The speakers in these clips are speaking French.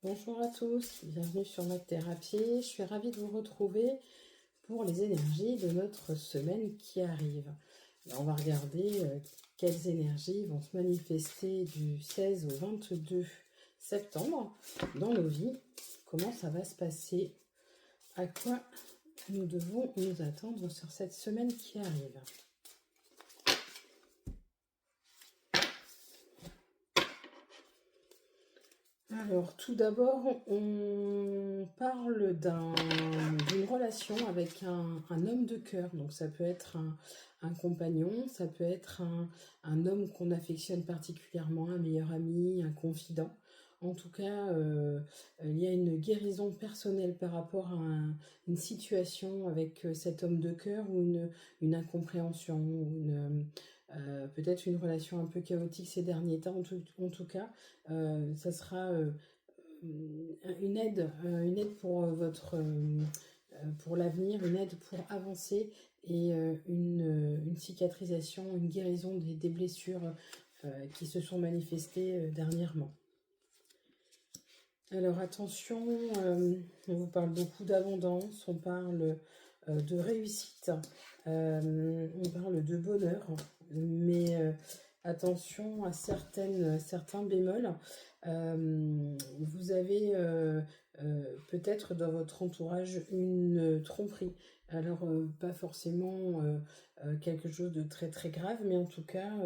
Bonjour à tous, bienvenue sur notre thérapie. Je suis ravie de vous retrouver pour les énergies de notre semaine qui arrive. On va regarder quelles énergies vont se manifester du 16 au 22 septembre dans nos vies. Comment ça va se passer? À quoi nous devons nous attendre sur cette semaine qui arrive? Alors, tout d'abord, on parle d'une relation avec un homme de cœur. Donc, ça peut être un compagnon, ça peut être un homme qu'on affectionne particulièrement, un meilleur ami, un confident. En tout cas, il y a une guérison personnelle par rapport à une situation avec cet homme de cœur ou une incompréhension ou peut-être une relation un peu chaotique ces derniers temps. En tout cas, ça sera une aide pour pour l'avenir, une aide pour avancer et une cicatrisation, une guérison des blessures qui se sont manifestées dernièrement. Alors attention, on vous parle beaucoup d'abondance, on parle de réussite, on parle de bonheur, mais attention à certains bémols. Vous avez peut-être dans votre entourage une tromperie. Alors pas forcément quelque chose de très très grave, mais en tout cas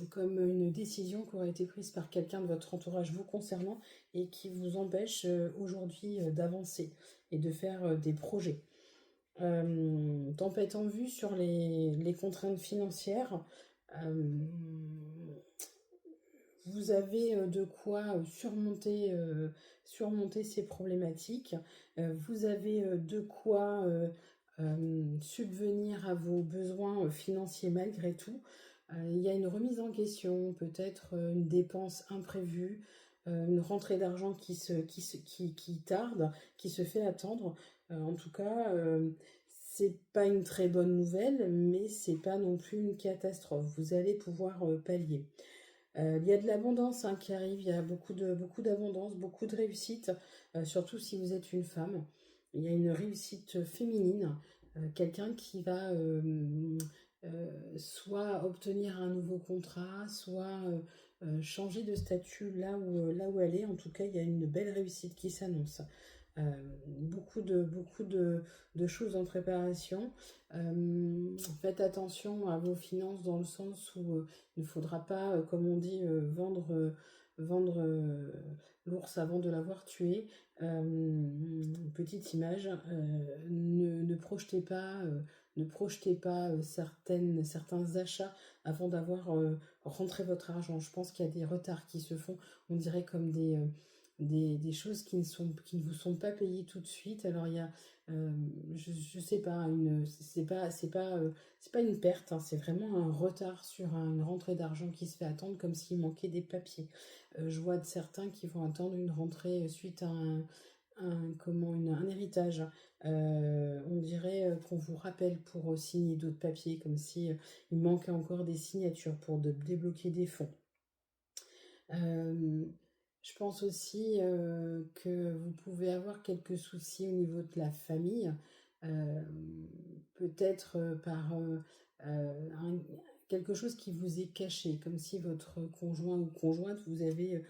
comme une décision qui aurait été prise par quelqu'un de votre entourage vous concernant et qui vous empêche aujourd'hui d'avancer et de faire des projets. Tempête en vue sur les contraintes financières. Vous avez de quoi surmonter ces problématiques. Vous avez de quoi subvenir à vos besoins financiers malgré tout. Il y a une remise en question, peut-être une dépense imprévue, une rentrée d'argent qui tarde, qui se fait attendre. En tout cas, c'est pas une très bonne nouvelle, mais c'est pas non plus une catastrophe. Vous allez pouvoir pallier. Il y a de l'abondance qui arrive, il y a beaucoup d'abondance, beaucoup de réussite, surtout si vous êtes une femme. Il y a une réussite féminine, quelqu'un qui va soit obtenir un nouveau contrat, soit changer de statut là où elle est. En tout cas, il y a une belle réussite qui s'annonce. Beaucoup de choses en préparation. Faites attention à vos finances dans le sens où il ne faudra pas, comme on dit, vendre l'ours avant de l'avoir tué. Petite image, ne projetez pas certains achats avant d'avoir rentré votre argent. Je pense qu'il y a des retards qui se font, on dirait comme des choses qui ne vous sont pas payées tout de suite. Alors il y a, je sais pas, c'est pas une perte, hein, c'est vraiment un retard sur une rentrée d'argent qui se fait attendre comme s'il manquait des papiers. Je vois de certains qui vont attendre une rentrée suite à un héritage. On dirait qu'on vous rappelle pour signer d'autres papiers, comme si il manquait encore des signatures pour débloquer des fonds. Je pense aussi que vous pouvez avoir quelques soucis au niveau de la famille, euh, peut-être par quelque chose qui vous est caché, comme si votre conjoint ou conjointe vous avez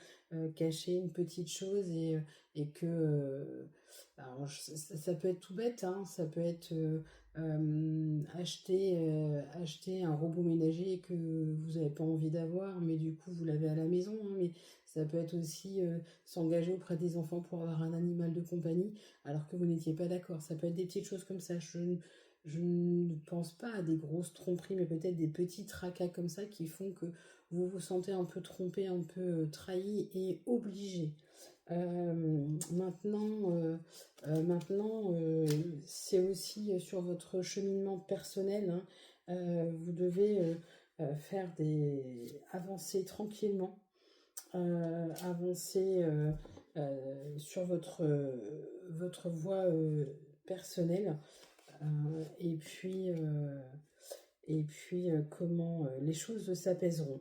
caché une petite chose et que alors, ça peut être tout bête, hein, ça peut être acheter un robot ménager que vous n'avez pas envie d'avoir, mais du coup vous l'avez à la maison, hein, mais ça peut être aussi s'engager auprès des enfants pour avoir un animal de compagnie alors que vous n'étiez pas d'accord. Ça peut être des petites choses comme ça. Je ne pense pas à des grosses tromperies, mais peut-être des petits tracas comme ça qui font que vous vous sentez un peu trompé, un peu trahi et obligé. Maintenant, c'est aussi sur votre cheminement personnel, hein. Vous devez faire des avancées tranquillement, avancer sur votre voie personnelle, et puis comment les choses s'apaiseront.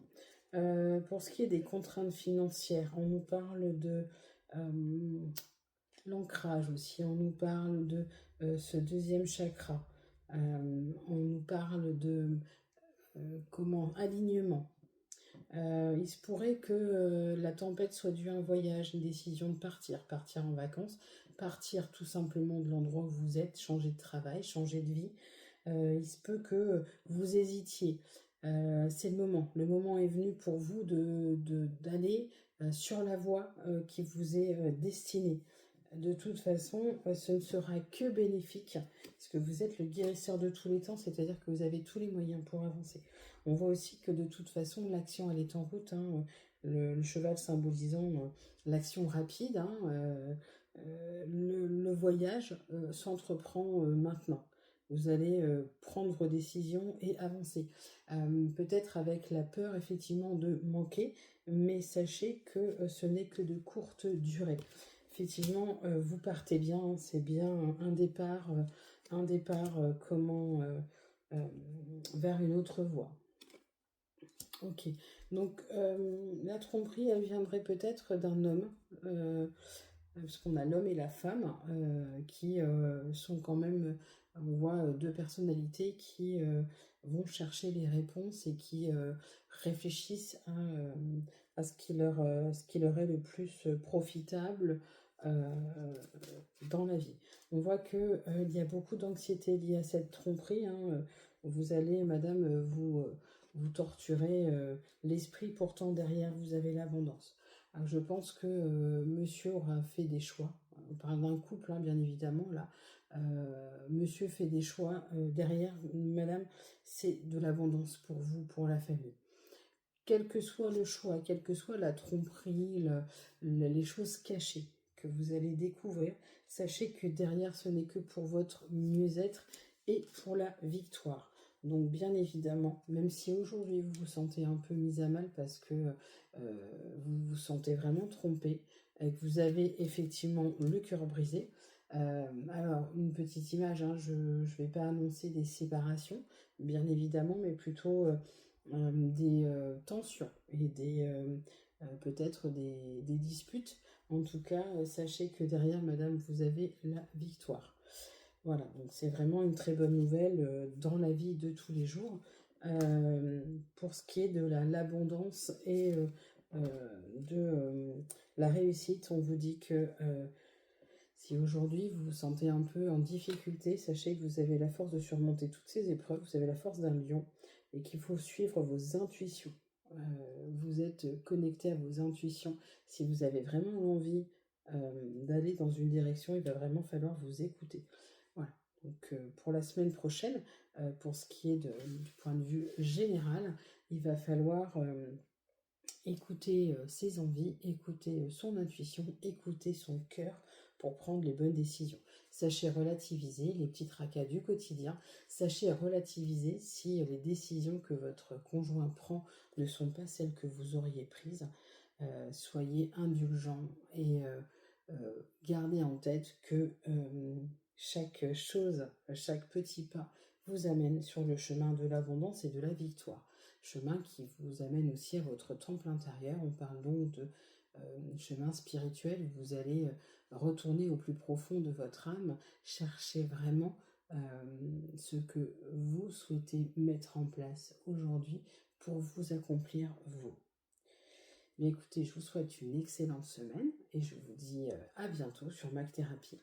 Pour ce qui est des contraintes financières, on nous parle de l'ancrage aussi, on nous parle de ce deuxième chakra, on nous parle de comment alignement. Il se pourrait que la tempête soit due à un voyage, une décision de partir en vacances, partir tout simplement de l'endroit où vous êtes, changer de travail, changer de vie. Il se peut que vous hésitiez. C'est le moment est venu pour vous d'aller sur la voie qui vous est destinée. De toute façon, ce ne sera que bénéfique, parce que vous êtes le guérisseur de tous les temps, c'est-à-dire que vous avez tous les moyens pour avancer. On voit aussi que de toute façon, l'action, elle est en route, hein, le cheval symbolisant l'action rapide, hein, le voyage s'entreprend maintenant. Vous allez prendre vos décisions et avancer. Peut-être avec la peur, effectivement, de manquer, mais sachez que ce n'est que de courte durée. Effectivement, vous partez bien, c'est bien un départ vers une autre voie. Ok, donc la tromperie, elle viendrait peut-être d'un homme, parce qu'on a l'homme et la femme qui sont quand même, on voit deux personnalités qui vont chercher les réponses et qui réfléchissent à ce qui leur est le plus profitable euh, dans la vie. On voit que il y a beaucoup d'anxiété liée à cette tromperie, hein. Vous allez, madame, vous torturer l'esprit, pourtant derrière vous avez l'abondance. Alors, je pense que monsieur aura fait des choix. On parle d'un couple, hein, bien évidemment, là. Monsieur fait des choix. Derrière, madame, c'est de l'abondance pour vous, pour la famille. Quel que soit le choix, quelle que soit la tromperie, les choses cachées que vous allez découvrir, sachez que derrière, ce n'est que pour votre mieux-être et pour la victoire. Donc bien évidemment, même si aujourd'hui vous vous sentez un peu mise à mal parce que vous vous sentez vraiment trompé et que vous avez effectivement le cœur brisé, alors une petite image, hein, je ne vais pas annoncer des séparations, bien évidemment, mais plutôt des tensions et peut-être des disputes. En tout cas, sachez que derrière, madame, vous avez la victoire. Voilà, donc c'est vraiment une très bonne nouvelle dans la vie de tous les jours. Pour ce qui est de l'abondance et de la réussite, on vous dit que si aujourd'hui vous vous sentez un peu en difficulté, sachez que vous avez la force de surmonter toutes ces épreuves, vous avez la force d'un lion et qu'il faut suivre vos intuitions. Vous êtes connecté à vos intuitions. Si vous avez vraiment l'envie d'aller dans une direction, il va vraiment falloir vous écouter. Voilà. Donc pour la semaine prochaine, pour ce qui est du point de vue général, il va falloir écouter ses envies, écouter son intuition, écouter son cœur pour prendre les bonnes décisions. Sachez relativiser les petits tracas du quotidien. Sachez relativiser si les décisions que votre conjoint prend ne sont pas celles que vous auriez prises. Soyez indulgents et gardez en tête que chaque chose, chaque petit pas vous amène sur le chemin de l'abondance et de la victoire. Chemin qui vous amène aussi à votre temple intérieur. On parle donc de chemin spirituel où vous allez retourner au plus profond de votre âme, chercher vraiment ce que vous souhaitez mettre en place aujourd'hui pour vous accomplir vous. Mais écoutez, je vous souhaite une excellente semaine et je vous dis à bientôt sur MAC Thérapie.